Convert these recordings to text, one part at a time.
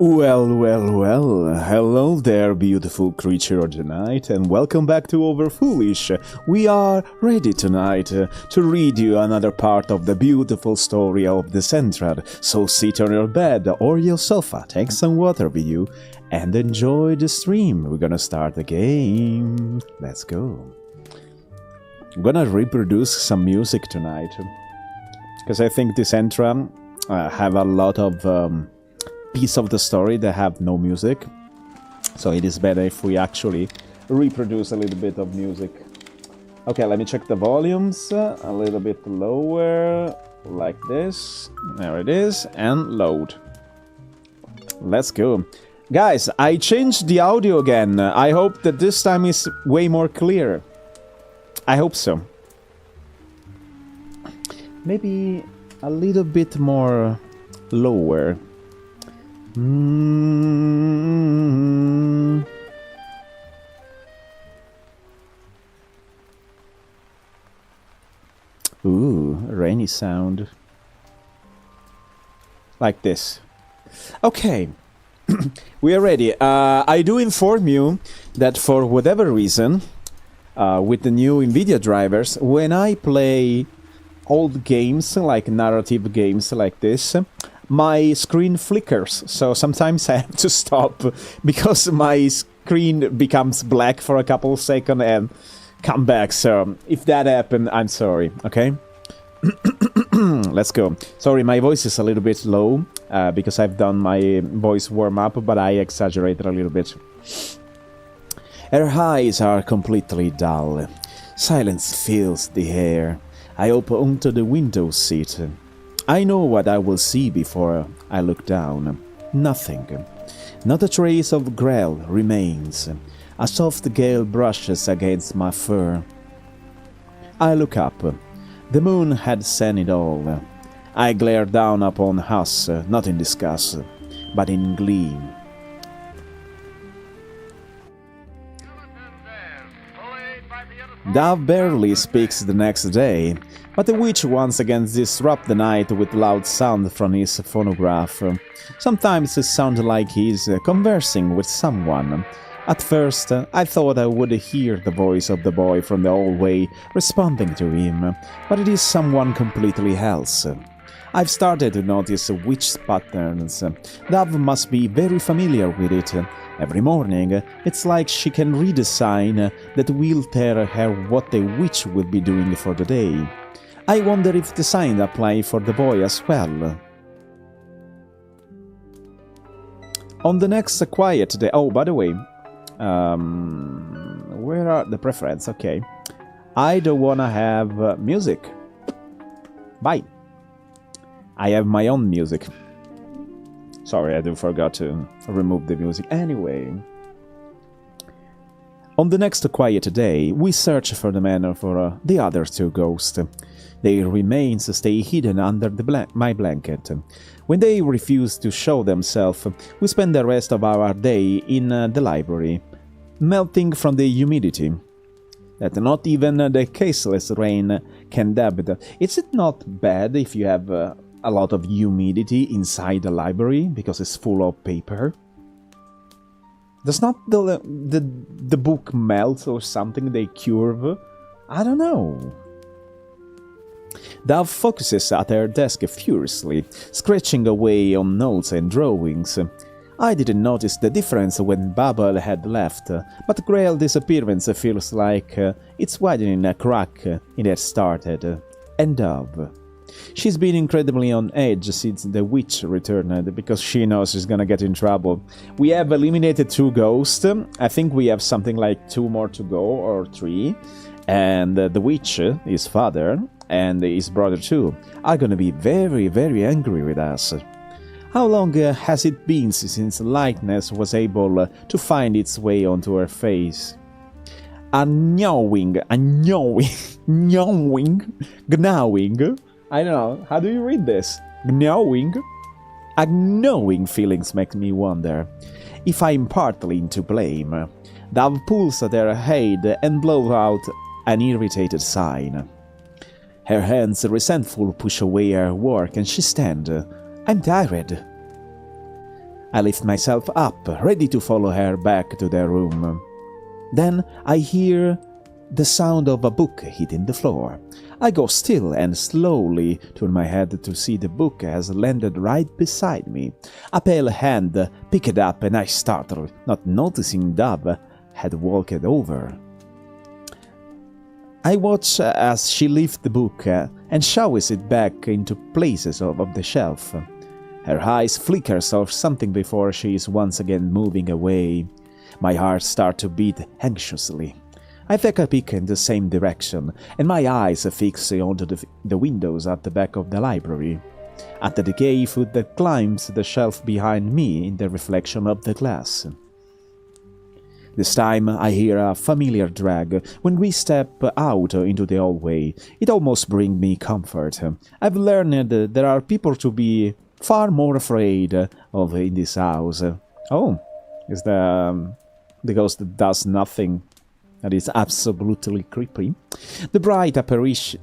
Well, hello there, beautiful creature of the night, and welcome back to Overfoolish. We are ready tonight to read you another part of the beautiful story of Dicentra, so sit on your bed or your sofa, take some water with you, and enjoy the stream. We're gonna start the game. Let's go. I'm gonna reproduce some music tonight, because I think Dicentra have a lot of piece of the story that have no music, so it is better if we actually reproduce a little bit of music. Okay, let me check the volumes a little bit lower, like this. There it is, and load. Let's go. Guys, I changed the audio again. I hope that this time is way more clear. I hope so. Maybe a little bit more lower. Ooh, rainy sound. Like this. Okay. We are ready. I do inform you that for whatever reason, with the new NVIDIA drivers, when I play old games, like narrative games like this, my screen flickers, so sometimes I have to stop because my screen becomes black for a couple of seconds and come back. So if that happened, I'm sorry, okay? Let's go. Sorry, my voice is a little bit low because I've done my voice warm-up, but I exaggerated a little bit. Her eyes are completely dull. Silence fills the air. I open onto the window seat. I know what I will see before I look down. Nothing. Not a trace of Grell remains. A soft gale brushes against my fur. I look up. The moon had seen it all. I glare down upon us, not in disgust, but in glee. Dove barely speaks the next day, but the witch once again disrupts the night with loud sound from his phonograph. Sometimes it sounds like he's conversing with someone. At first, I thought I would hear the voice of the boy from the hallway responding to him, but it is someone completely else. I've started to notice witch patterns. Dove must be very familiar with it. Every morning, it's like she can read a sign that will tell her what the witch will be doing for the day. I wonder if the sign apply for the boy as well. On the next quiet day... Oh, by the way, where are the preference? Okay. I don't wanna have music. Bye. I have my own music. Sorry, I forgot to remove the music. Anyway. On the next quiet day, we search for the man for the other two ghosts. Their remains stay hidden under my blanket. When they refuse to show themselves, we spend the rest of our day in the library, melting from the humidity that not even the caseless rain can dampen. Is it not bad if you have a lot of humidity inside the library because it's full of paper? Does not the book melt or something? They curve? I don't know. Dove focuses at her desk furiously, scratching away on notes and drawings. I didn't notice the difference when Bubble had left, but Grail's disappearance feels like it's widening a crack it had started. And Dove. She's been incredibly on edge since the witch returned, because she knows she's gonna get in trouble. We have eliminated 2 ghosts. I think we have something like 2 more to go, or 3. And the witch, his father, and his brother too, are gonna be very, very angry with us. How long has it been since lightness was able to find its way onto her face? A gnawing, gnawing, I don't know, how do you read this? Gnawing? A gnawing feelings make me wonder if I'm partly to blame. Dove pulls at her head and blows out an irritated sigh. Her hands, resentful, push away her work and she stands. I'm tired. I lift myself up, ready to follow her back to their room. Then I hear the sound of a book hitting the floor. I go still and slowly turn my head to see the book has landed right beside me. A pale hand picked it up and I startled, not noticing Dove had walked over. I watch as she lifts the book and shoves it back into places of the shelf. Her eyes flicker off something before she is once again moving away. My heart starts to beat anxiously. I take a peek in the same direction, and my eyes fix onto the windows at the back of the library. At the decay foot that climbs the shelf behind me in the reflection of the glass. This time I hear a familiar drag. When we step out into the hallway, it almost brings me comfort. I've learned there are people to be far more afraid of in this house. Oh, is the ghost that does nothing. That is absolutely creepy. The bright apparition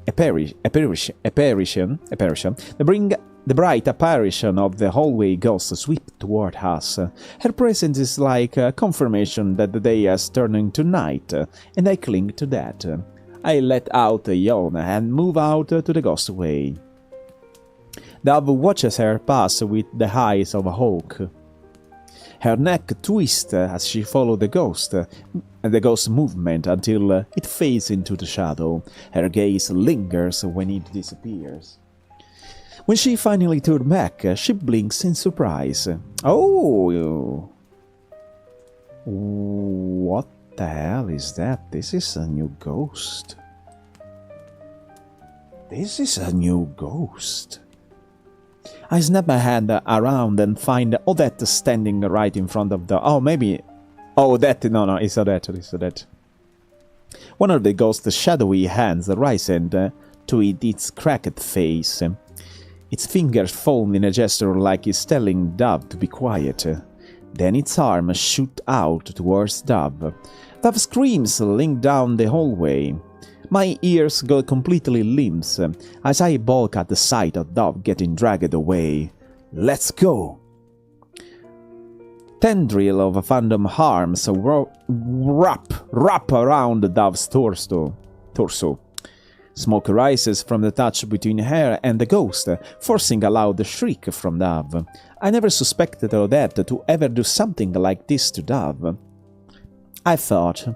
of the hallway ghost sweeps toward us. Her presence is like a confirmation that the day has turned into night, and I cling to that. I let out a yawn and move out to the ghost way. Dove watches her pass with the eyes of a hawk. Her neck twists as she follows the ghost movement until it fades into the shadow. Her gaze lingers when it disappears. When she finally turns back, she blinks in surprise. Oh! What the hell is that? This is a new ghost. This is a new ghost. I snap my hand around and find Odette standing right in front of the... Oh, maybe... Oh, Odette. No, it's Odette. It's Odette. One of the ghost's shadowy hands rises to its cracked face. Its fingers fall in a gesture like it's telling Dove to be quiet. Then its arm shoots out towards Dove. Dove screams, linked down the hallway. My ears go completely limp as I balk at the sight of Dove getting dragged away. Let's go! Tendril of phantom arms wrap around Dove's torso. Smoke rises from the touch between her and the ghost, forcing a loud shriek from Dove. I never suspected Odette to ever do something like this to Dove. I thought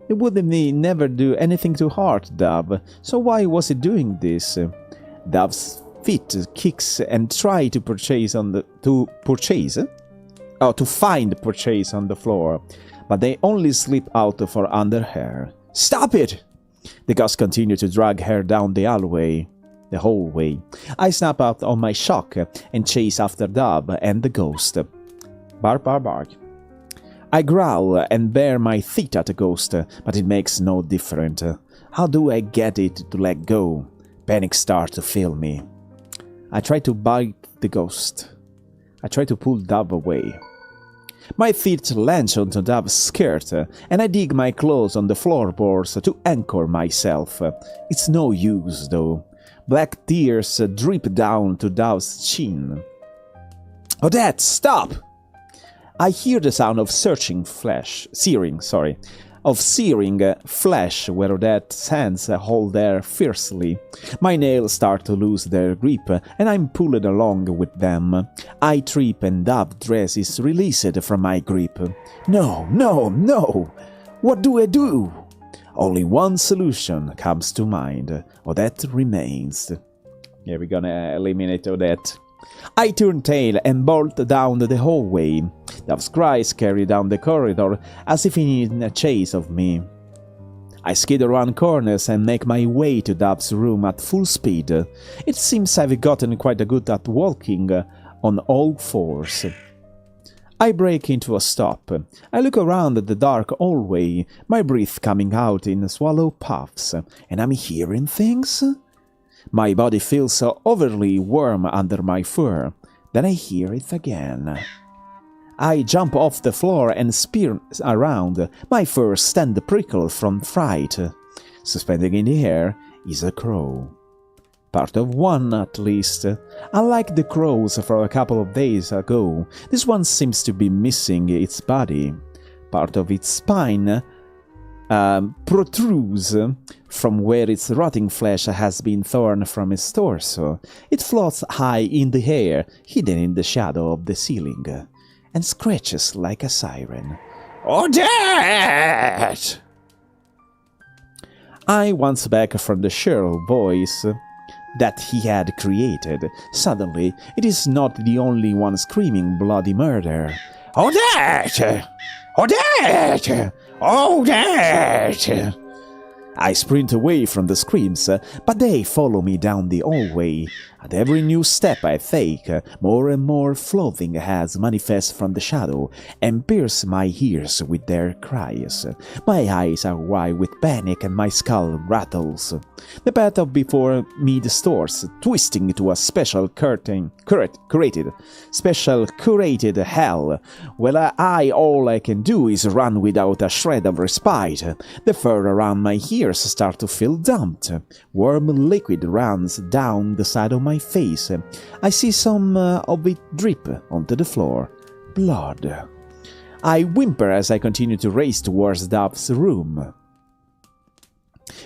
it would never do anything to hurt Dove, so why was it doing this? Dove's feet kicks and try to find purchase on the floor, but they only slip out from under her. Stop it! The ghost continued to drag her down the hallway. I snap out on my shock and chase after Dove and the ghost. Bark. I growl and bare my teeth at the ghost, but it makes no difference. How do I get it to let go? Panic starts to fill me. I try to bite the ghost. I try to pull Dove away. My feet land onto Dove's skirt, and I dig my claws on the floorboards to anchor myself. It's no use, though. Black tears drip down to Dove's chin. Odette, stop! I hear the sound of searing flesh where Odette's hands hold her fiercely. My nails start to lose their grip, and I'm pulled along with them. I trip and Dove's dress is released from my grip. No! What do I do? Only one solution comes to mind. Odette remains. Yeah, we're gonna eliminate Odette. I turn tail and bolt down the hallway. Dove's cries carry down the corridor as if in a chase of me. I skid around corners and make my way to Dove's room at full speed. It seems I've gotten quite good at walking on all fours. I break into a stop. I look around the dark hallway, my breath coming out in swallow puffs, and I'm hearing things? My body feels so overly warm under my fur. Then I hear it again. I jump off the floor and spear around. My fur stand prickle from fright. Suspending in the air is a crow. Part of one, at least. Unlike the crows from a couple of days ago, this one seems to be missing its body. Part of its spine protrudes from where its rotting flesh has been torn from its torso. It floats high in the air, hidden in the shadow of the ceiling, and scratches like a siren. Odette! I once back from the shrill voice that he had created. Suddenly, it is not the only one screaming bloody murder. Odette! Odette! Odette! I sprint away from the screams, but they follow me down the hallway. At every new step I take, more and more floating heads manifest from the shadow and pierce my ears with their cries. My eyes are wide with panic and my skull rattles. The path before me distorts, twisting into a special curated hell. Well, all I can do is run without a shred of respite. The fur around my ears start to feel damped. Warm liquid runs down the side of my face. I see some of it drip onto the floor. Blood. I whimper as I continue to race towards Dove's room.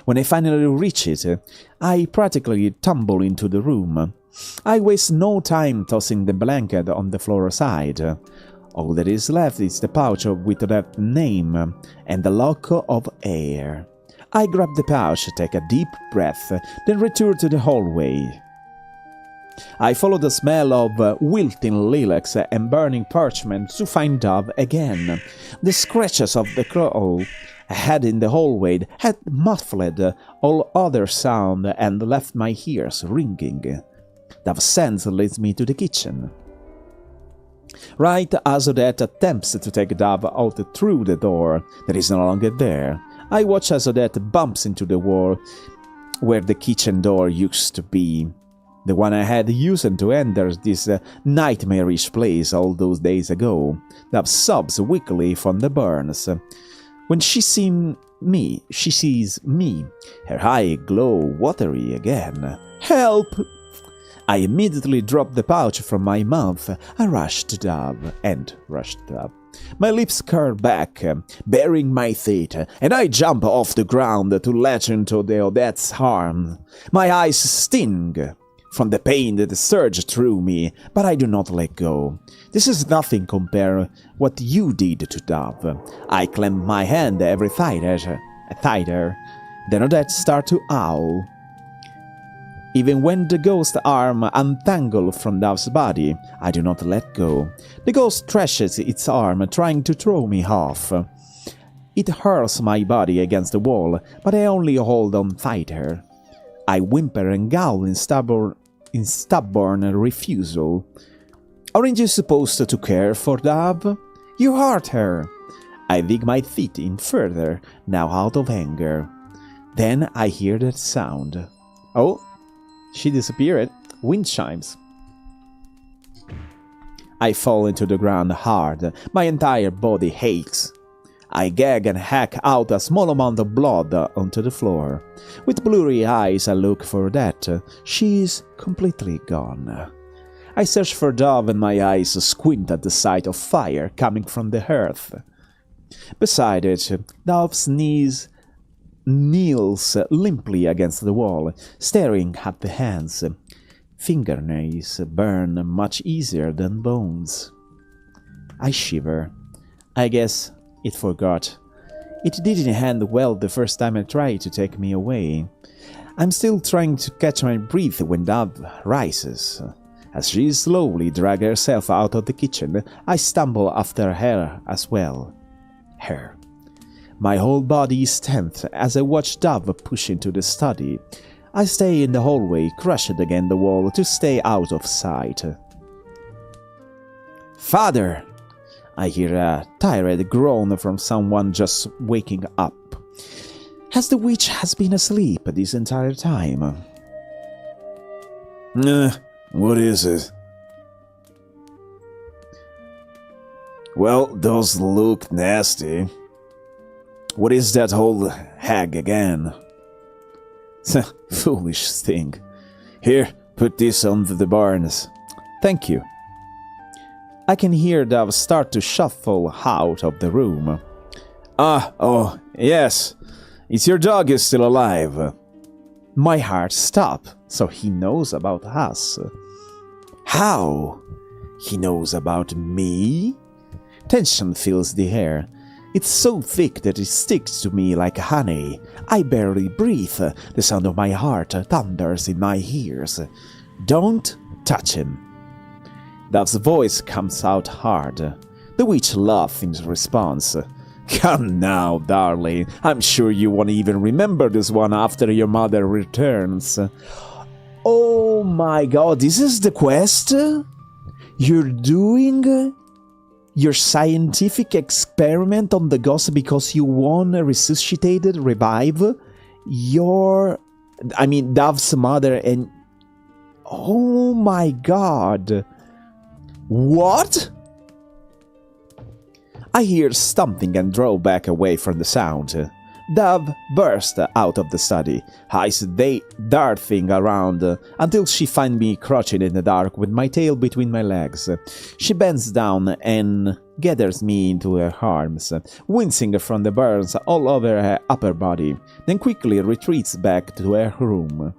When I finally reach it, I practically tumble into the room. I waste no time tossing the blanket on the floor aside. All that is left is the pouch with the name and the lock of air. I grab the pouch, take a deep breath, then return to the hallway. I follow the smell of wilting lilacs and burning parchment to find Dove again. The scratches of the claw I had in the hallway had muffled all other sound and left my ears ringing. Dove's scent leads me to the kitchen. Right as Odette attempts to take Dove out through the door that is no longer there, I watch as Odette bumps into the wall where the kitchen door used to be. The one I had used to enter this nightmarish place all those days ago. Dove sobs weakly from the burns. When she sees me, her eye glow watery again. Help! I immediately drop the pouch from my mouth. I rushed to Dove. My lips curl back, baring my teeth, and I jump off the ground to latch into the Odette's arm. My eyes sting from the pain that surged through me, but I do not let go. This is nothing compared what you did to Dove. I clench my hand ever tighter. Then Odette starts to howl. Even when the ghost arm untangles from Dove's body, I do not let go. The ghost stretches its arm, trying to throw me off. It hurls my body against the wall, but I only hold on tighter. I whimper and growl in stubborn refusal. Aren't you supposed to care for Dove? You hurt her. I dig my teeth in further, now out of anger. Then I hear that sound. Oh, she disappeared. Wind chimes. I fall into the ground hard. My entire body aches. I gag and hack out a small amount of blood onto the floor. With blurry eyes I look for that. She is completely gone. I search for Dove and my eyes squint at the sight of fire coming from the hearth. Beside it, Dove's knees kneels limply against the wall, staring at the hands. Fingernails burn much easier than bones. I shiver. I guess it forgot. It didn't end well the first time it tried to take me away. I'm still trying to catch my breath when Dove rises. As she slowly drags herself out of the kitchen, I stumble after her as well. Her. My whole body is tense as I watch Dove push into the study. I stay in the hallway, crushed against the wall to stay out of sight. Father! I hear a tired groan from someone just waking up. As the witch has been asleep this entire time. What is it? Well, those look nasty. What is that old hag again? Foolish thing. Here, put this on the barns. Thank you. I can hear Dove start to shuffle out of the room. Oh, yes. It's your dog is still alive. My heart stopped, so he knows about us. How? He knows about me? Tension fills the air. It's so thick that it sticks to me like honey. I barely breathe. The sound of my heart thunders in my ears. Don't touch him. Dove's voice comes out hard. The witch laughs in response. Come now, darling. I'm sure you won't even remember this one after your mother returns. Oh my god, this is the quest? You're doing your scientific experiment on the ghost because you want to revive Dove's mother and... Oh my god. What? I hear stomping and draw back away from the sound. Dove burst out of the study, eyes darting around until she finds me crouching in the dark with my tail between my legs. She bends down and gathers me into her arms, wincing from the burns all over her upper body, then quickly retreats back to her room.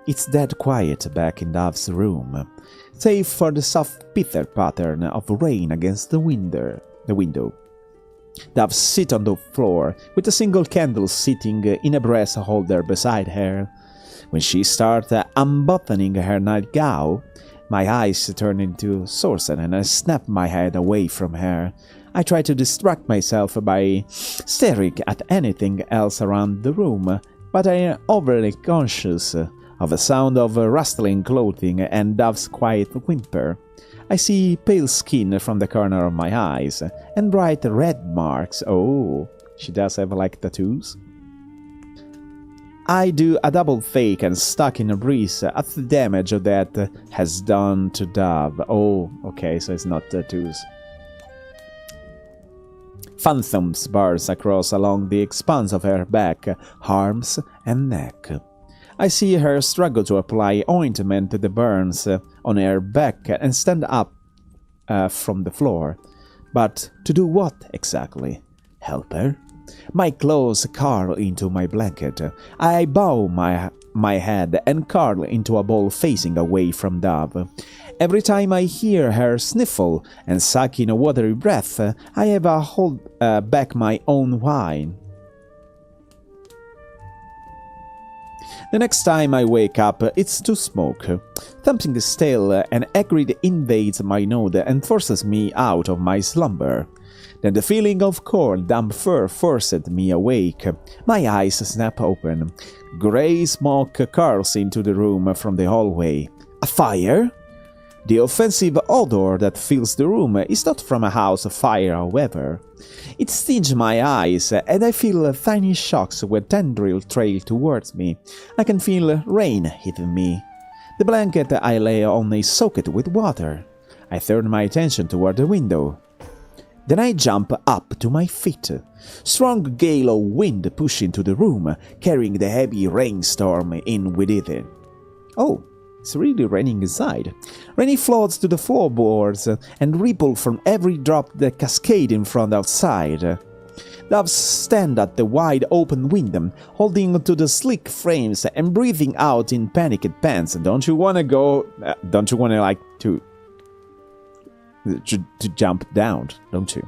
It's dead quiet back in Dove's room, save for the soft pitter-pattern of rain against the window. Dove sits on the floor with a single candle sitting in a brass holder beside her. When she starts unbuttoning her nightgown, my eyes turn into saucer and I snap my head away from her. I try to distract myself by staring at anything else around the room, but I am overly conscious of the sound of rustling clothing and Dove's quiet whimper. I see pale skin from the corner of my eyes, and bright red marks. Oh, she does have like tattoos. I do a double take and stuck in a breeze at the damage that has done to Dove. Oh, okay, so it's not tattoos. Phantoms bars across along the expanse of her back, arms, and neck. I see her struggle to apply ointment to the burns on her back and stand up from the floor. But to do what exactly? Help her? My claws curl into my blanket. I bow my head and curl into a ball facing away from Dove. Every time I hear her sniffle and suck in a watery breath, I have to hold back my own whine. The next time I wake up, it's to smoke. Something stale and acrid invades my nose and forces me out of my slumber. Then the feeling of cold, damp fur forced me awake. My eyes snap open. Grey smoke curls into the room from the hallway. A fire? The offensive odor that fills the room is not from a house fire, however. It stings my eyes, and I feel tiny shocks when tendril trail towards me. I can feel rain hitting me. The blanket I lay on is soaked with water. I turn my attention toward the window. Then I jump up to my feet. Strong gale of wind pushes into the room, carrying the heavy rainstorm in with it. Oh, it's really raining inside. Rain floats to the floorboards and ripple from every drop that cascade in front outside. Doves stand at the wide open window, holding to the sleek frames and breathing out in panicked pants. Don't you want to go? Don't you want to jump down? Don't you?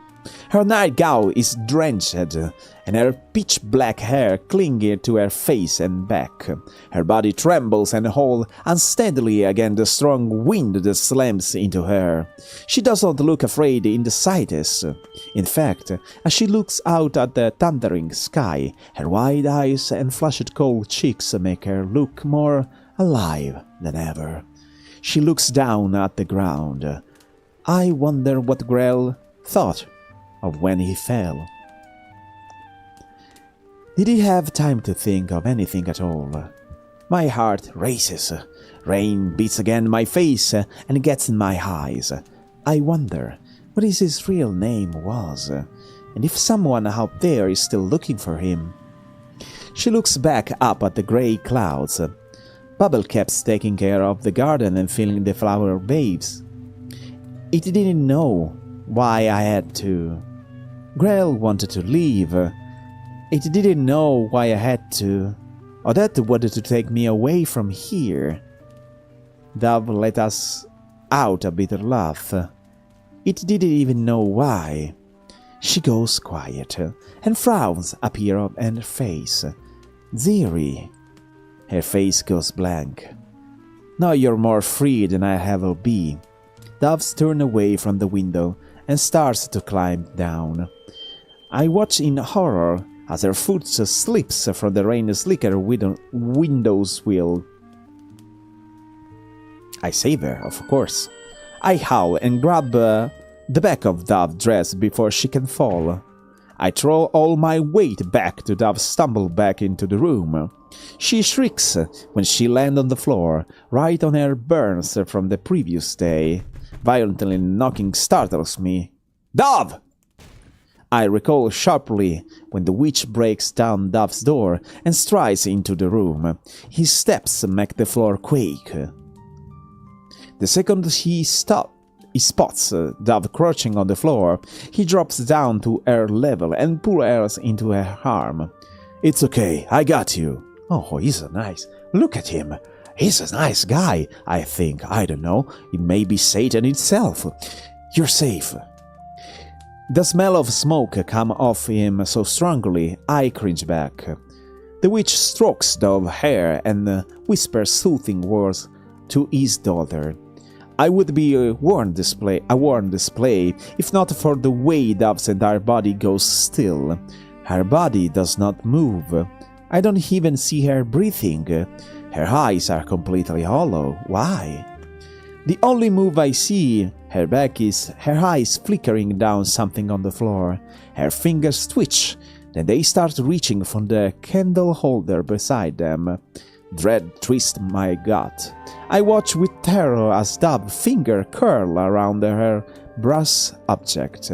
Her nightgown is drenched, and her pitch-black hair cling to her face and back. Her body trembles and holds unsteadily against the strong wind that slams into her. She does not look afraid in the slightest. In fact, as she looks out at the thundering sky, her wide eyes and flushed cold cheeks make her look more alive than ever. She looks down at the ground. I wonder what Grell thought of when he fell. Did he have time to think of anything at all? My heart races. Rain beats against my face and gets in my eyes. I wonder what his real name was, and if someone out there is still looking for him. She looks back up at the grey clouds. Bubble kept taking care of the garden and filling the flower waves. It didn't know why I had to. Grell wanted to leave. It didn't know why I had to. Odette wanted to take me away from here. Dove let us out a bitter laugh. It didn't even know why. She goes quiet, and frowns appear on her face. Ziri. Her face goes blank. Now you're more free than I ever be. Doves turn away from the window and starts to climb down. I watch in horror as her foot slips from the rain slicker window's wheel. I save her, of course. I howl and grab the back of Dove's dress before she can fall. I throw all my weight back to Dove stumble back into the room. She shrieks when she lands on the floor, right on her burns from the previous day. Violently knocking startles me. Dove! I recoil sharply when the witch breaks down Dove's door and strides into the room. His steps make the floor quake. The second he spots Dove crouching on the floor, he drops down to her level and pulls her into her arm. It's okay, I got you. Oh, he's a nice... Look at him. He's a nice guy, I think. I don't know. It may be Satan itself. You're safe. The smell of smoke come off him so strongly, I cringe back. The witch strokes Dove's hair and whispers soothing words to his daughter. I would be a worn display if not for the way Dove's entire body goes still. Her body does not move. I don't even see her breathing. Her eyes are completely hollow. Why? The only move I see her back is her eyes flickering down something on the floor. Her fingers twitch, then they start reaching for the candle holder beside them. Dread twists my gut. I watch with terror as Dove's finger curl around her brass object.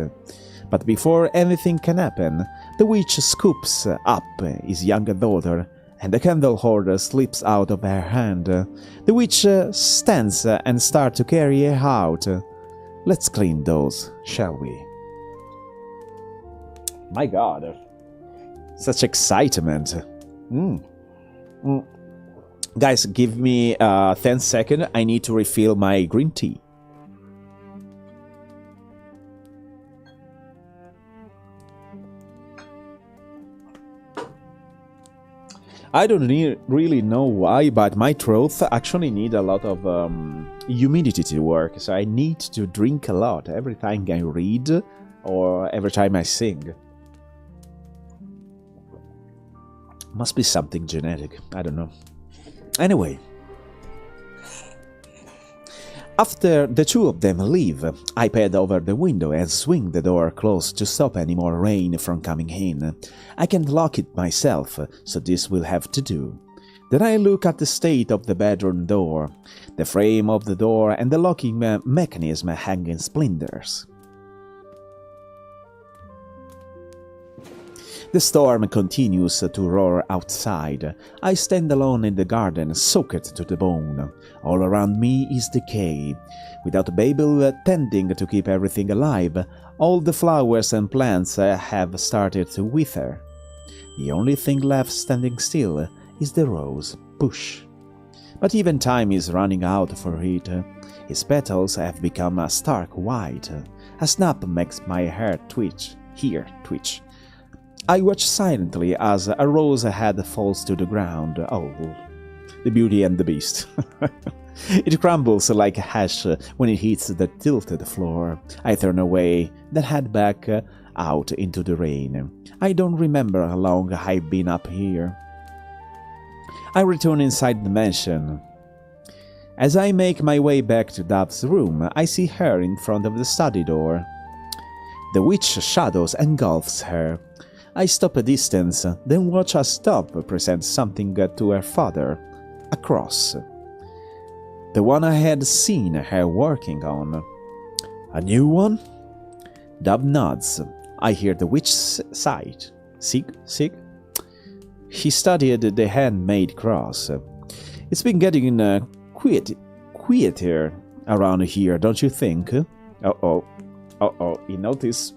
But before anything can happen, the witch scoops up his younger daughter, and the candle holder slips out of her hand. The witch stands and starts to carry her out. Let's clean those, shall we? My God. Such excitement. Guys, give me 10 seconds. I need to refill my green tea. I don't really know why, but my throat actually needs a lot of humidity to work, so I need to drink a lot every time I read or every time I sing. Must be something genetic, I don't know. Anyway, after the two of them leave, I pad over the window and swing the door closed to stop any more rain from coming in. I can't lock it myself, so this will have to do. Then I look at the state of the bedroom door. The frame of the door and the locking mechanism hang in splinters. The storm continues to roar outside. I stand alone in the garden, soaked to the bone. All around me is decay. Without Babel tending to keep everything alive, all the flowers and plants have started to wither. The only thing left standing still is the rose bush. But even time is running out for it. Its petals have become a stark white. A snap makes my hair twitch. I watch silently as a rose head falls to the ground. Oh, the Beauty and the Beast. It crumbles like ash when it hits the tilted floor. I turn away, then head back out into the rain. I don't remember how long I've been up here. I return inside the mansion. As I make my way back to Dove's room, I see her in front of the study door. The witch shadows engulfs her. I stop a distance, then watch as Dove presents something to her father. A cross. The one I had seen her working on. A new one? Dove nods. I hear the witch sigh. Sig? She studied the handmade cross. It's been getting quieter around here, don't you think? Uh-oh. Uh-oh. He noticed.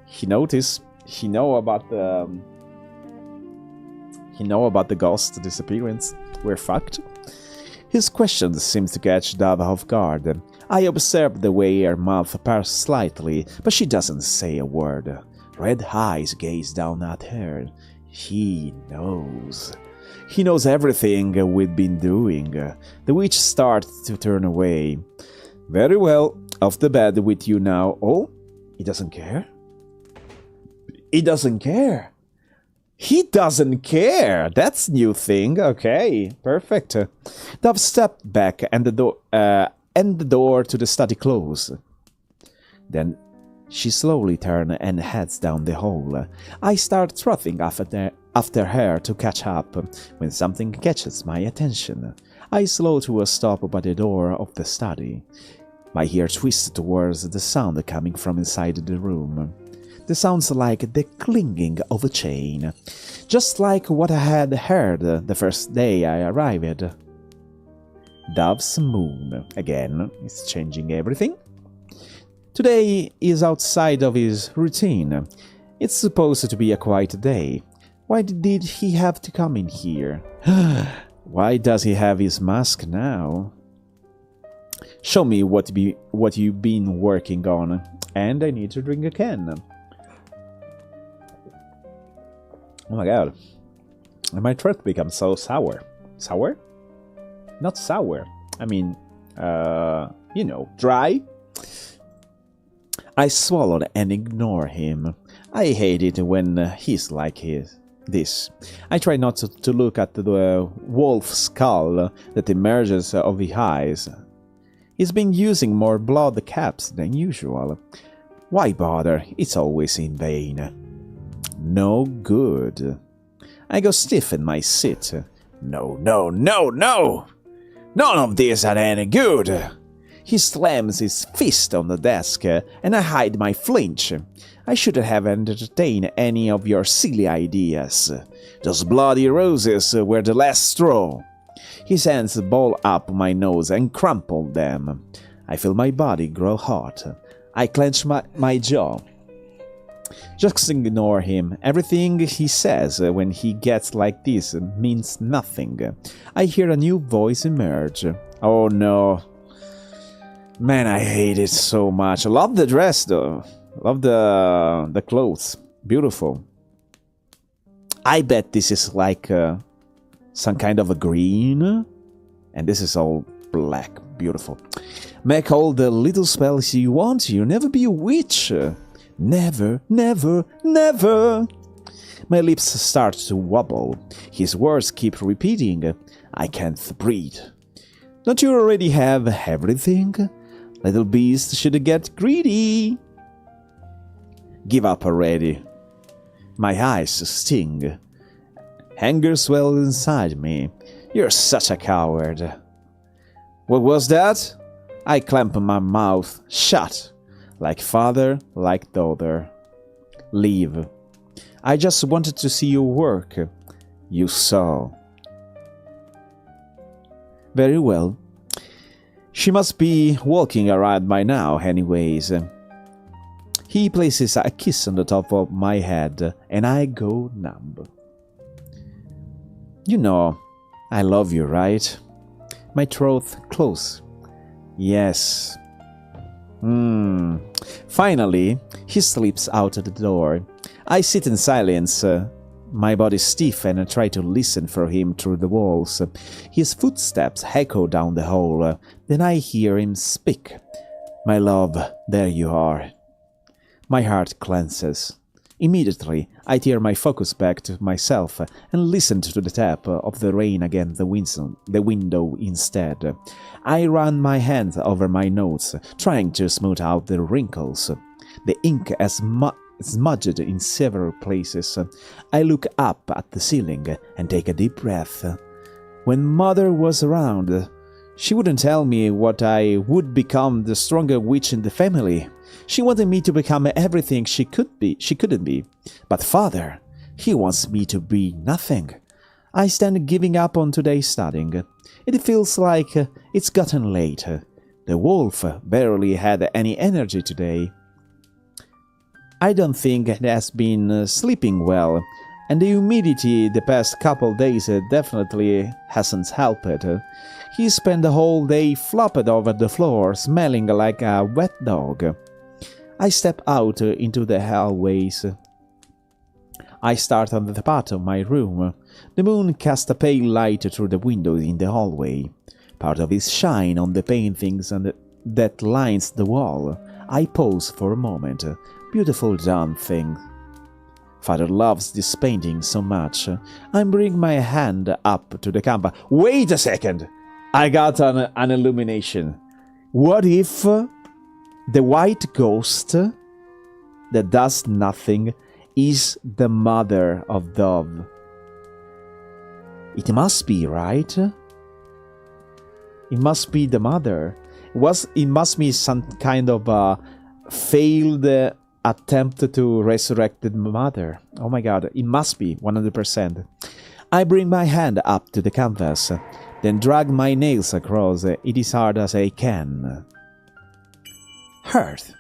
He noticed. He know about the ghost disappearance. We're fucked. His questions seem to catch Dove off guard. I observe the way her mouth pars slightly, but she doesn't say a word. Red eyes gaze down at her. He knows. He knows everything we've been doing. The witch starts to turn away. Very well, off the bed with you now. Oh, he doesn't care? He doesn't care. He doesn't care. That's new thing. Okay, perfect. Dove stepped back and the door to the study closed. Then she slowly turned and heads down the hall. I start trotting after her to catch up when something catches my attention. I slow to a stop by the door of the study. My ear twists towards the sound coming from inside the room. The sounds like the clinging of a chain, just like what I had heard the first day I arrived. Dove's moon, again, is changing everything. Today is outside of his routine. It's supposed to be a quiet day. Why did he have to come in here? Why does he have his mask now? Show me what you've been working on, and I need to drink a can. Oh my god. My throat becomes so sour. Sour? Not sour. I mean, dry. I swallowed and ignore him. I hate it when he's like this. I try not to look at the wolf skull that emerges of his eyes. He's been using more blood caps than usual. Why bother? It's always in vain. No good. I go stiff in my seat. No. None of these are any good. He slams his fist on the desk, and I hide my flinch. I shouldn't have entertained any of your silly ideas. Those bloody roses were the last straw. His hands ball up my nose and crumple them. I feel my body grow hot. I clench my jaw. Just ignore him. Everything he says when he gets like this means nothing. I hear a new voice emerge. Oh no. Man, I hate it so much. I love the dress though. Love the clothes. Beautiful. I bet this is like some kind of a green. And this is all black. Beautiful. Make all the little spells you want. You'll never be a witch. Never, never, never. My lips start to wobble. His words keep repeating. I can't breathe. Don't you already have everything? Little beast should get greedy. Give up already. My eyes sting. Anger swells inside me. You're such a coward. What was that? I clamp my mouth shut. Like father, like daughter. Leave. I just wanted to see you work. You saw. Very well. She must be walking around by now, anyways. He places a kiss on the top of my head, and I go numb. You know, I love you, right? My throat close. Yes. Finally, he slips out the door. I sit in silence, my body stiff, and I try to listen for him through the walls. His footsteps echo down the hall. Then I hear him speak. My love, there you are. My heart clenches. Immediately, I tear my focus back to myself and listen to the tap of the rain against the window instead. I run my hand over my notes, trying to smooth out the wrinkles. The ink has smudged in several places. I look up at the ceiling and take a deep breath. When Mother was around, she wouldn't tell me what I would become the stronger witch in the family. She wanted me to become everything she couldn't be. But Father, he wants me to be nothing. I stand giving up on today's studying. It feels like it's gotten late. The wolf barely had any energy today. I don't think it has been sleeping well, and the humidity the past couple days definitely hasn't helped. He spent the whole day flopped over the floor, smelling like a wet dog. I step out into the hallways. I start on the path of my room. The moon casts a pale light through the window in the hallway. Part of its shine on the paintings that lines the wall. I pause for a moment. Beautiful done thing. Father loves this painting so much. I bring my hand up to the canvas. Wait a second! I got an illumination. What if the white ghost that does nothing is the mother of Dove? It must be, right? It must be the mother. It must be some kind of a failed attempt to resurrect the mother. Oh my god, it must be 100%. I bring my hand up to the canvas, then drag my nails across it as hard as I can. Hearth.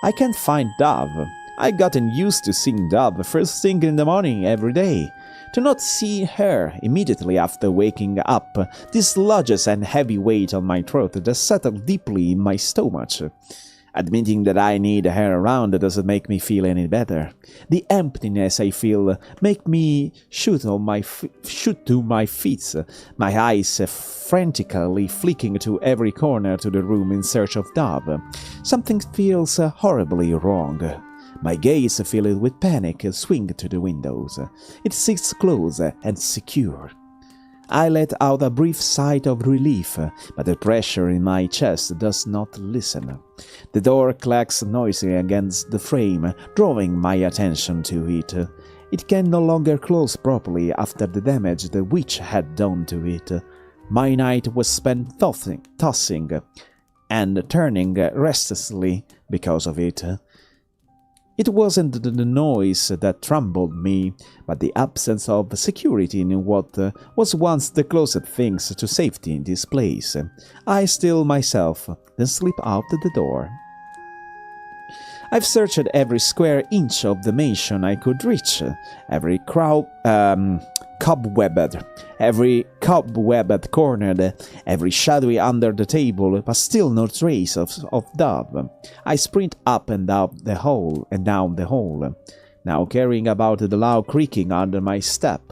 I can't find Dove. I've gotten used to seeing Dove first thing in the morning every day. To not see her immediately after waking up dislodges a heavy weight on my throat that settled deeply in my stomach. Admitting that I need her around doesn't make me feel any better. The emptiness I feel make me shoot to my feet, my eyes frantically flicking to every corner to the room in search of Dove. Something feels horribly wrong. My gaze, filled with panic, swing to the windows. It sits close and secure. I let out a brief sigh of relief, but the pressure in my chest does not listen. The door clacks noisily against the frame, drawing my attention to it. It can no longer close properly after the damage the witch had done to it. My night was spent tossing and turning restlessly because of it. It wasn't the noise that troubled me, but the absence of security in what was once the closest things to safety in this place. I still myself, then slip out the door. I've searched every square inch of the mansion I could reach, every cobwebbed corner, every shadowy under the table, but still no trace of Dove. I sprint up and down the hall, now caring about the loud creaking under my step.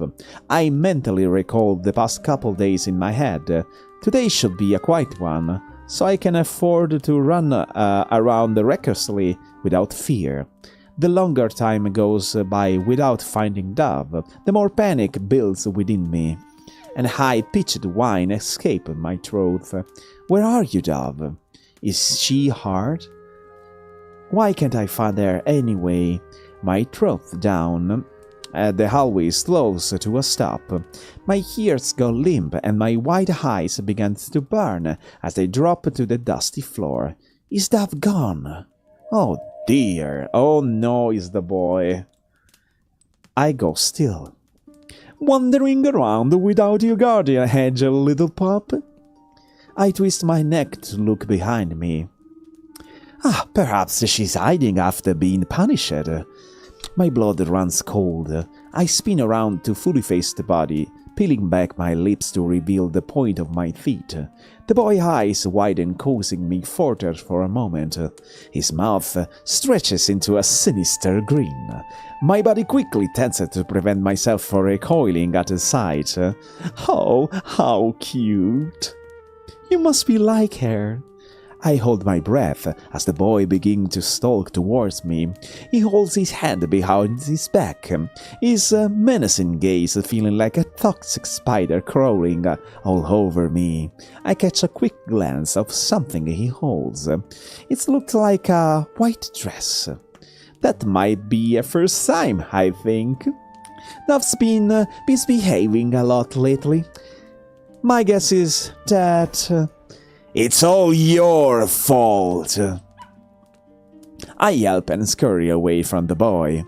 I mentally recall the past couple days in my head. Today should be a quiet one, so I can afford to run around recklessly without fear. The longer time goes by without finding Dove, the more panic builds within me. An high-pitched whine escapes my throat. Where are you, Dove? Is she hard? Why can't I find her anyway? My throat down. The hallway slows to a stop. My ears go limp and my white eyes begin to burn as they drop to the dusty floor. Is Dove gone? Oh dear, oh no, is the boy. I go still. Wandering around without your guardian angel, little pup? I twist my neck to look behind me. Perhaps she's hiding after being punished. My blood runs cold. I spin around to fully face the body, peeling back my lips to reveal the point of my feet. The boy's eyes widen, causing me falter for a moment. His mouth stretches into a sinister grin. My body quickly tenses to prevent myself from recoiling at the sight. Oh, how cute! You must be like her. I hold my breath as the boy begins to stalk towards me. He holds his hand behind his back, his menacing gaze feeling like a toxic spider crawling all over me. I catch a quick glance of something he holds. It looks like a white dress. That might be a first time, I think. Dove's been misbehaving a lot lately. My guess is that... It's all your fault! I yelp and scurry away from the boy.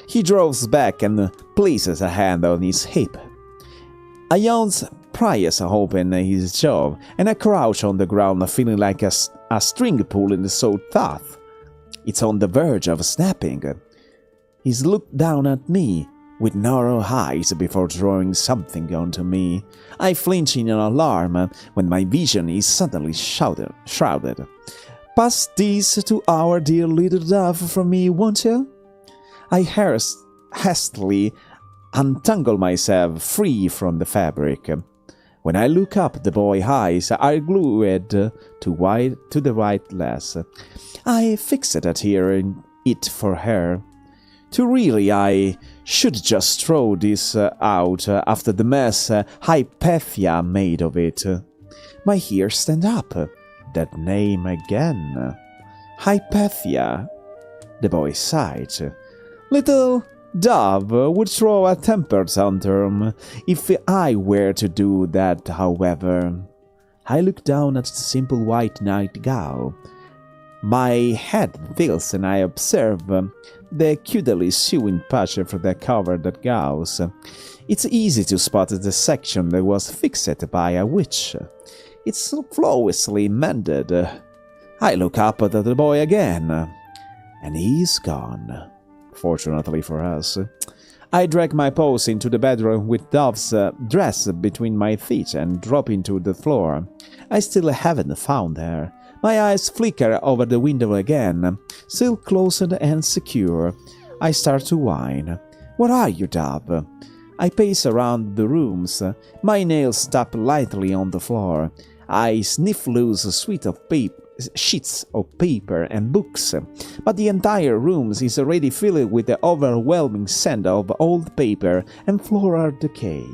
He draws back and places a hand on his hip. I yawns, pries open his jaw, and I crouch on the ground feeling like a string pull in the sawtooth. It's on the verge of snapping. He's looked down at me with narrow eyes before throwing something onto me. I flinch in alarm when my vision is suddenly shrouded. Pass this to our dear little dove for me, won't you? I hastily untangle myself free from the fabric. When I look up, the boy's eyes are glued to the white lass. I fixed at hearing it for her. To really, I should just throw this out after the mess Hypatia made of it. My ears stand up. That name again. Hypatia. The boy sighed. Little Dove would throw a temper tantrum if I were to do that, however. I look down at the simple white nightgown. My head fills and I observe the cutely sewing patch for the cover that goes. It's easy to spot the section that was fixed by a witch. It's flawlessly mended. I look up at the boy again, and he's gone. Fortunately for us. I drag my paws into the bedroom with Dove's dress between my feet and drop into the floor. I still haven't found her. My eyes flicker over the window again, still closed and secure. I start to whine. Where are you, Dove? I pace around the rooms. My nails tap lightly on the floor. I sniff loose sheets of paper and books, but the entire room is already filled with the overwhelming scent of old paper and floral decay.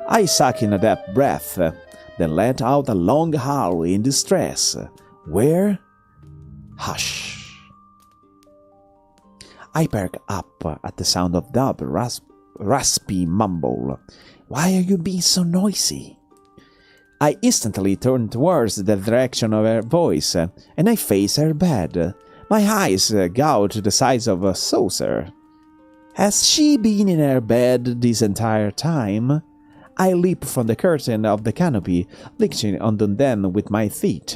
I suck in a deep breath, then let out a long howl in distress. Where? Hush. I perk up at the sound of Dove's raspy mumble. Why are you being so noisy? I instantly turn towards the direction of her voice, and I face her bed. My eyes gouge the size of a saucer. Has she been in her bed this entire time? I leap from the curtain of the canopy, licking on them with my feet,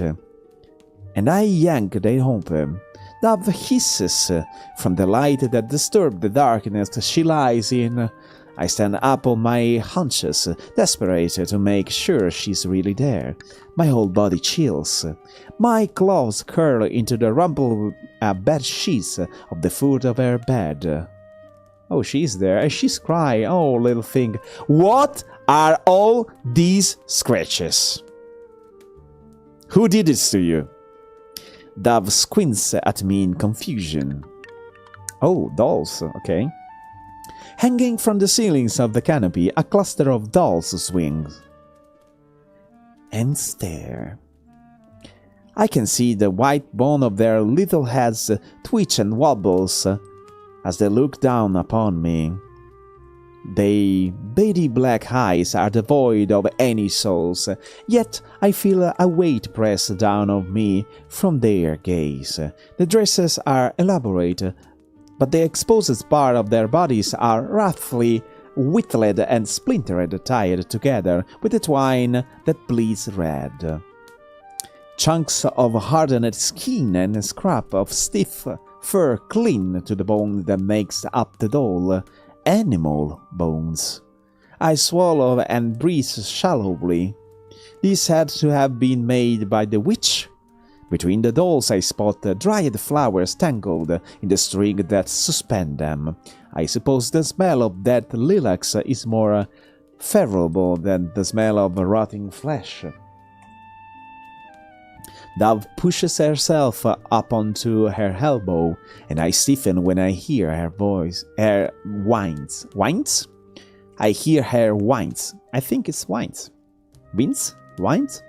and I yank it open. Dove hisses from the light that disturbs the darkness she lies in. I stand up on my haunches, desperate to make sure she's really there. My whole body chills. My claws curl into the rumpled bed sheets of the foot of her bed. Oh, she's there, and she's crying. Oh, little thing. What are all these scratches? Who did this to you? Dove squints at me in confusion. Oh, dolls, okay. Hanging from the ceilings of the canopy, a cluster of dolls swings and stare. I can see the white bone of their little heads twitch and wobbles as they look down upon me. Their beady black eyes are devoid of any souls, yet I feel a weight pressed down on me from their gaze. The dresses are elaborate, but the exposed part of their bodies are roughly whittled and splintered, tied together with a twine that bleeds red. Chunks of hardened skin and a scrap of stiff fur cling to the bone that makes up the doll. Animal bones. I swallow and breathe shallowly. These had to have been made by the witch. Between the dolls I spot dried flowers tangled in the string that suspend them. I suppose the smell of dead lilacs is more favorable than the smell of rotting flesh. Dove pushes herself up onto her elbow, and I stiffen when I hear her voice. Her whines. Whines? I hear her whines. I think it's whines. Whines? Whines?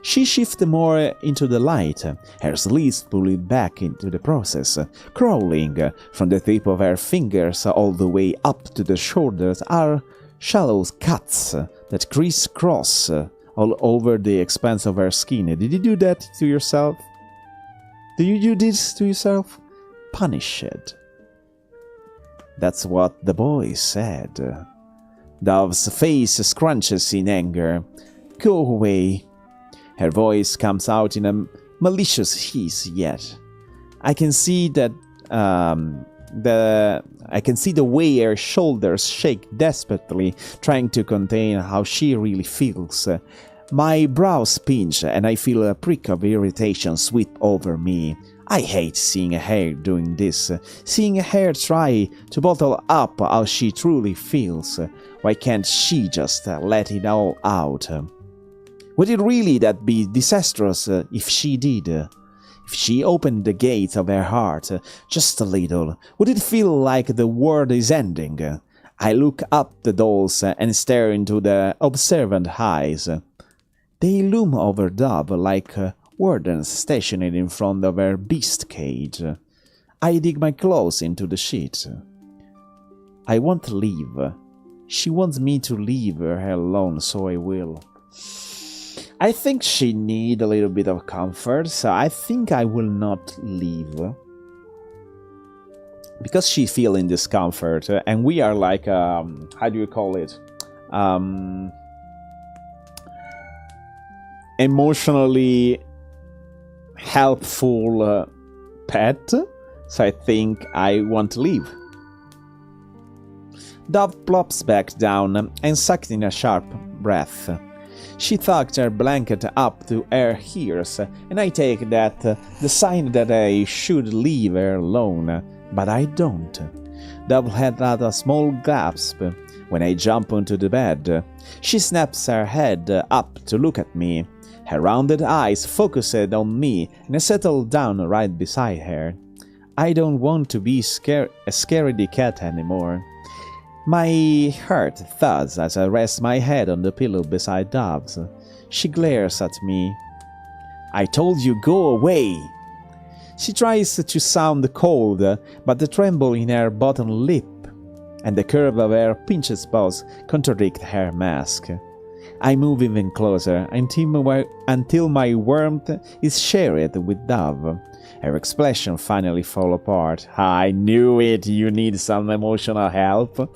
She shifts more into the light, her sleeves pulling back into the process. Crawling from the tip of her fingers all the way up to the shoulders are shallow cuts that crisscross all over the expanse of her skin. Did you do that to yourself? Do you do this to yourself? Punish it. That's what the boy said. Dove's face scrunches in anger. Go away. Her voice comes out in a malicious hiss, yet I can see that the way her shoulders shake desperately, trying to contain how she really feels. My brows pinch and I feel a prick of irritation sweep over me. I hate seeing her doing this, seeing her try to bottle up how she truly feels. Why can't she just let it all out? Would it really that be disastrous if she did? If she opened the gates of her heart just a little, would it feel like the world is ending? I look up the dolls and stare into the observant eyes. They loom over Dove like wardens stationed in front of her beast cage. I dig my claws into the sheet. I won't leave. She wants me to leave her alone, so I will. I think she needs a little bit of comfort, so I think I will not leave. Because she feeling discomfort, and we are like, how do you call it? Emotionally helpful pet, so I think I want to leave. Dove plops back down and sucked in a sharp breath. She tucked her blanket up to her ears, and I take that the sign that I should leave her alone, but I don't. Dove let out a small gasp when I jump onto the bed. She snaps her head up to look at me. Her rounded eyes focused on me, and I settle down right beside her. I don't want to be a scaredy cat anymore. My heart thuds as I rest my head on the pillow beside Dove's. She glares at me. I told you, go away! She tries to sound cold, but the tremble in her bottom lip and the curve of her pinched paws contradict her mask. I move even closer until my warmth is shared with Dove. Her expression finally falls apart. I knew it, you need some emotional help.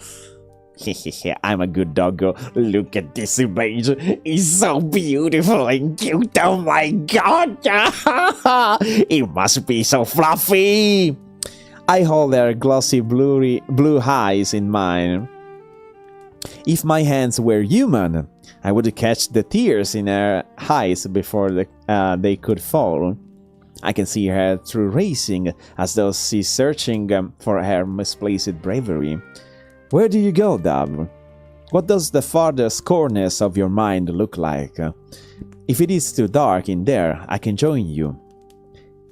I'm a good doggo. Look at this image. It's so beautiful and cute. Oh my god. It must be so fluffy. I hold her glossy blue eyes in mine. If my hands were human, I would catch the tears in her eyes before they could fall. I can see her through racing, as though she's searching for her misplaced bravery. Where do you go, Dove? What does the farthest corners of your mind look like? If it is too dark in there, I can join you.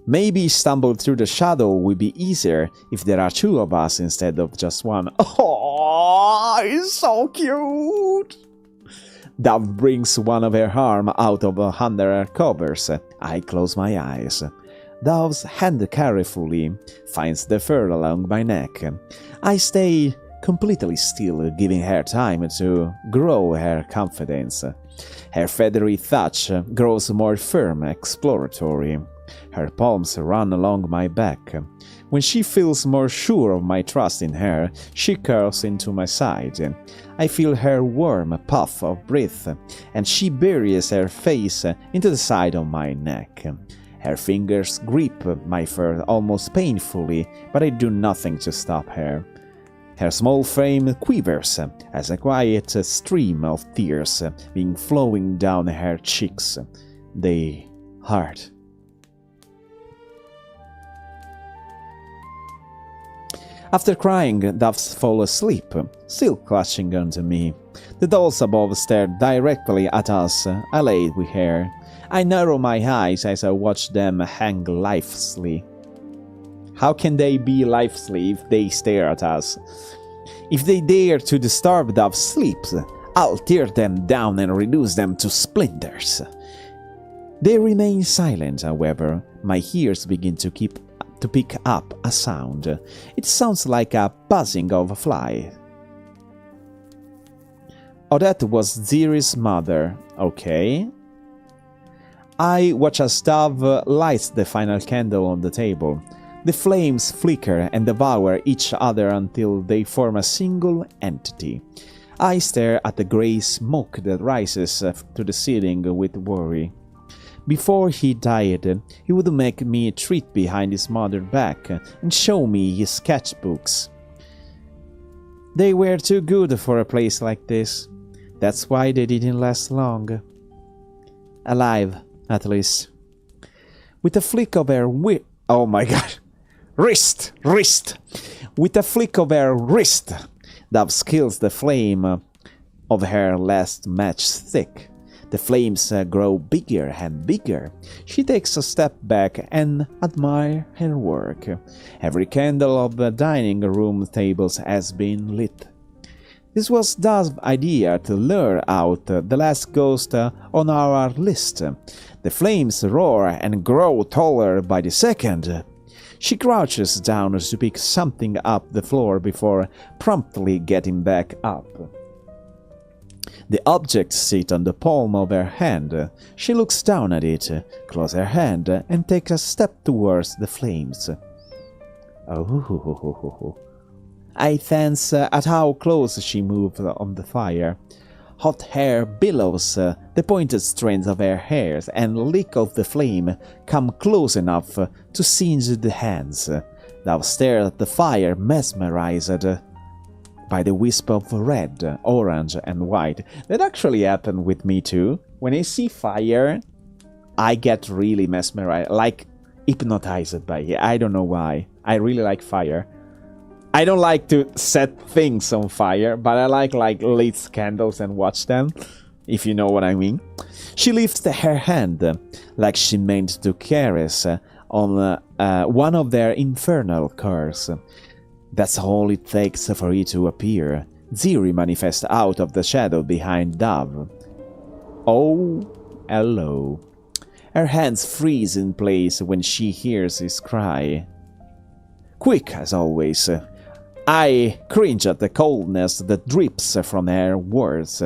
Maybe stumble through the shadow will be easier if there are two of us instead of just one. Oh, it's so cute! Dove brings one of her arms out of under her covers. I close my eyes. Dove's hand carefully finds the fur along my neck. I stay completely still, giving her time to grow her confidence. Her feathery touch grows more firm, exploratory. Her palms run along my back. When she feels more sure of my trust in her, she curls into my side. I feel her warm puff of breath, and she buries her face into the side of my neck. Her fingers grip my fur almost painfully, but I do nothing to stop her. Her small frame quivers as a quiet stream of tears being flowing down her cheeks. They hurt. After crying, Doves fall asleep, still clutching onto me. The dolls above stare directly at us, allayed with her. I narrow my eyes as I watch them hang lifelessly. How can they be lifelessly if they stare at us? If they dare to disturb Dove's sleep, I'll tear them down and reduce them to splinters. They remain silent, however. My ears begin to pick up a sound. It sounds like a buzzing of a fly. Oh, that was Ziri's mother. Okay. I watch as Dove lights the final candle on the table. The flames flicker and devour each other until they form a single entity. I stare at the grey smoke that rises to the ceiling with worry. Before he died, he would make me a treat behind his mother's back and show me his sketchbooks. They were too good for a place like this. That's why they didn't last long. Alive, at least. With a flick of her oh my god. Wrist! With a flick of her wrist, Dove kills the flame of her last matchstick. The flames grow bigger and bigger. She takes a step back and admires her work. Every candle of the dining room tables has been lit. This was Dove's idea to lure out the last ghost on our list. The flames roar and grow taller by the second. She crouches down to pick something up the floor before promptly getting back up. The object sits on the palm of her hand. She looks down at it, closes her hand, and takes a step towards the flames. Oh, I glance at how close she moves on the fire. Hot hair billows, the pointed strands of her hair and lick of the flame come close enough to singe the hands. Thou stare at the fire, mesmerized by the wisp of red, orange, and white. That actually happened with me too. When I see fire, I get really mesmerized, like hypnotized by it. I don't know why. I really like fire. I don't like to set things on fire, but I like lit candles and watch them, if you know what I mean. She lifts her hand, like she meant to caress on one of their infernal curs. That's all it takes for it to appear. Ziri manifests out of the shadow behind Dove. Oh, hello. Her hands freeze in place when she hears his cry. Quick, as always. I cringe at the coldness that drips from her words.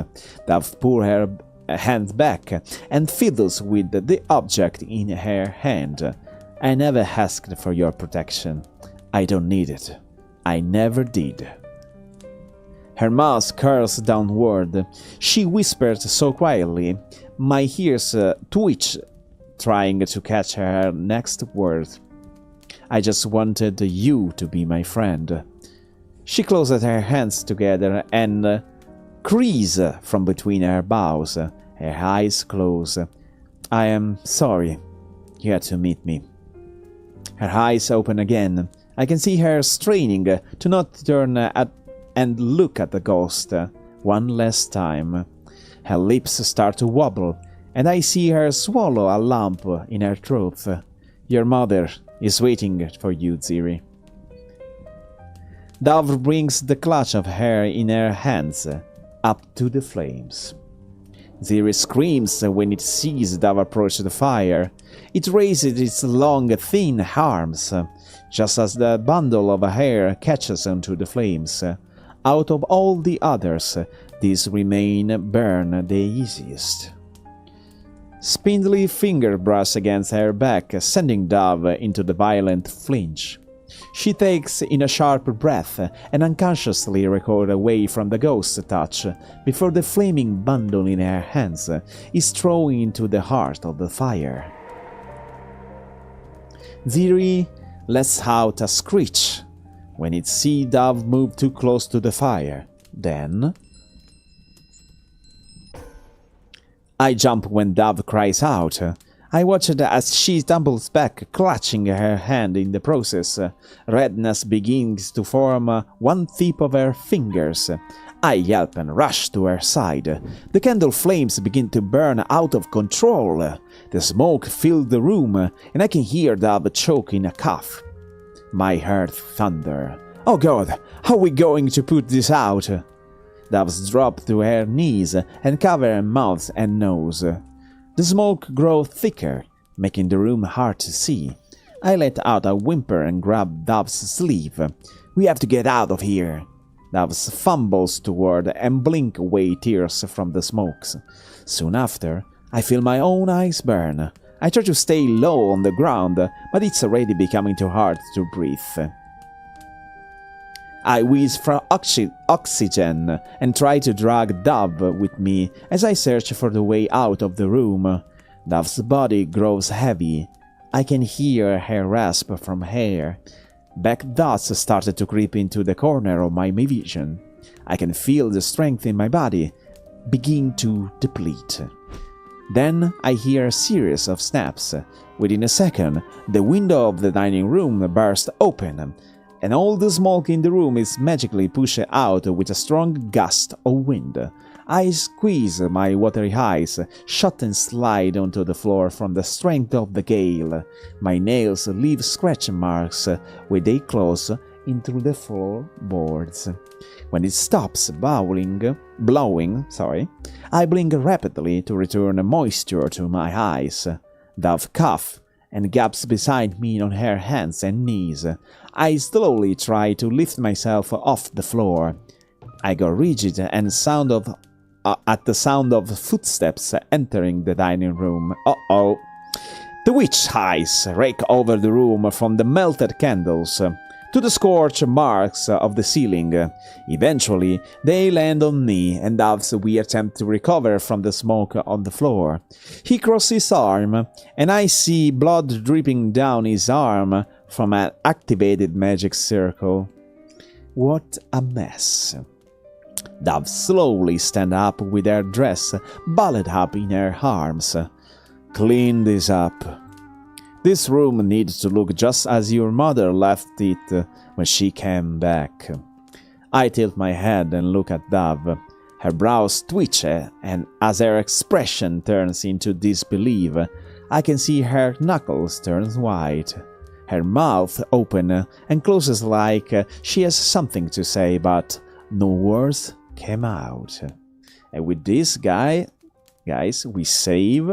Dove pulls her hand back and fiddles with the object in her hand. I never asked for your protection. I don't need it. I never did. Her mouth curls downward. She whispers so quietly, my ears twitch, trying to catch her next word. I just wanted you to be my friend. She closes her hands together and crease from between her brows. Her eyes close. I am sorry you had to meet me. Her eyes open again. I can see her straining to not turn and look at the ghost one last time. Her lips start to wobble, and I see her swallow a lump in her throat. Your mother is waiting for you, Ziri. Dove brings the clutch of hair in her hands up to the flames. Ziri screams when it sees Dove approach the fire. It raises its long, thin arms, just as the bundle of hair catches onto the flames. Out of all the others, these remain burn the easiest. Spindly finger brush against her back, sending Dove into the violent flinch. She takes in a sharp breath and unconsciously recoils away from the ghost's touch before the flaming bundle in her hands is thrown into the heart of the fire. Ziri lets out a screech when it sees Dove move too close to the fire. Then I jump when Dove cries out. I watch it as she tumbles back, clutching her hand in the process. Redness begins to form one tip of her fingers. I yelp and rush to her side. The candle flames begin to burn out of control. The smoke fills the room, and I can hear Dove choke in a cough. My heart thunders. Oh God, how are we going to put this out? Doves drop to her knees and cover her mouth and nose. The smoke grows thicker, making the room hard to see. I let out a whimper and grab Dove's sleeve. We have to get out of here. Dove fumbles toward and blinks away tears from the smokes. Soon after, I feel my own eyes burn. I try to stay low on the ground, but it's already becoming too hard to breathe. I wheeze for oxygen and try to drag Dove with me as I search for the way out of the room. Dove's body grows heavy. I can hear her rasp from hair. Black dots started to creep into the corner of my vision. I can feel the strength in my body begin to deplete. Then I hear a series of snaps. Within a second, the window of the dining room bursts open, and all the smoke in the room is magically pushed out with a strong gust of wind. I squeeze my watery eyes, shut and slide onto the floor from the strength of the gale. My nails leave scratch marks where they close into the floorboards. When it stops blowing, I blink rapidly to return moisture to my eyes. Dove coughs and gaps beside me on her hands and knees. I slowly try to lift myself off the floor. I go rigid and at the sound of footsteps entering the dining room. Uh-oh. The witch eyes rake over the room from the melted candles to the scorch marks of the ceiling. Eventually, they land on me, and as we attempt to recover from the smoke on the floor. He crosses his arm, and I see blood dripping down his arm from an activated magic circle. What a mess. Dove slowly stand up with her dress balled up in her arms. Clean this up. This room needs to look just as your mother left it when she came back. I tilt my head and look at Dove. Her brows twitch, and as her expression turns into disbelief, I can see her knuckles turn white. Her mouth open and closes like she has something to say, but no words came out. And with this guys, we save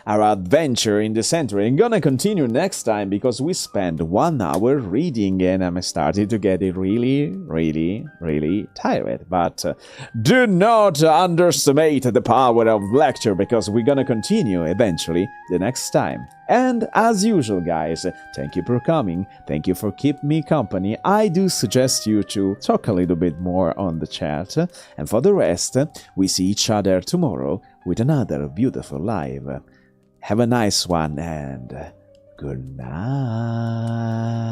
our adventure in Dicentra. I'm gonna continue next time because we spent 1 hour reading and I'm starting to get it really tired. But do not underestimate the power of lecture because we're gonna continue eventually the next time. And as usual, guys, thank you for coming. Thank you for keeping me company. I do suggest you to talk a little bit more on the chat. And for the rest, we see each other tomorrow with another beautiful live. Have a nice one and good night.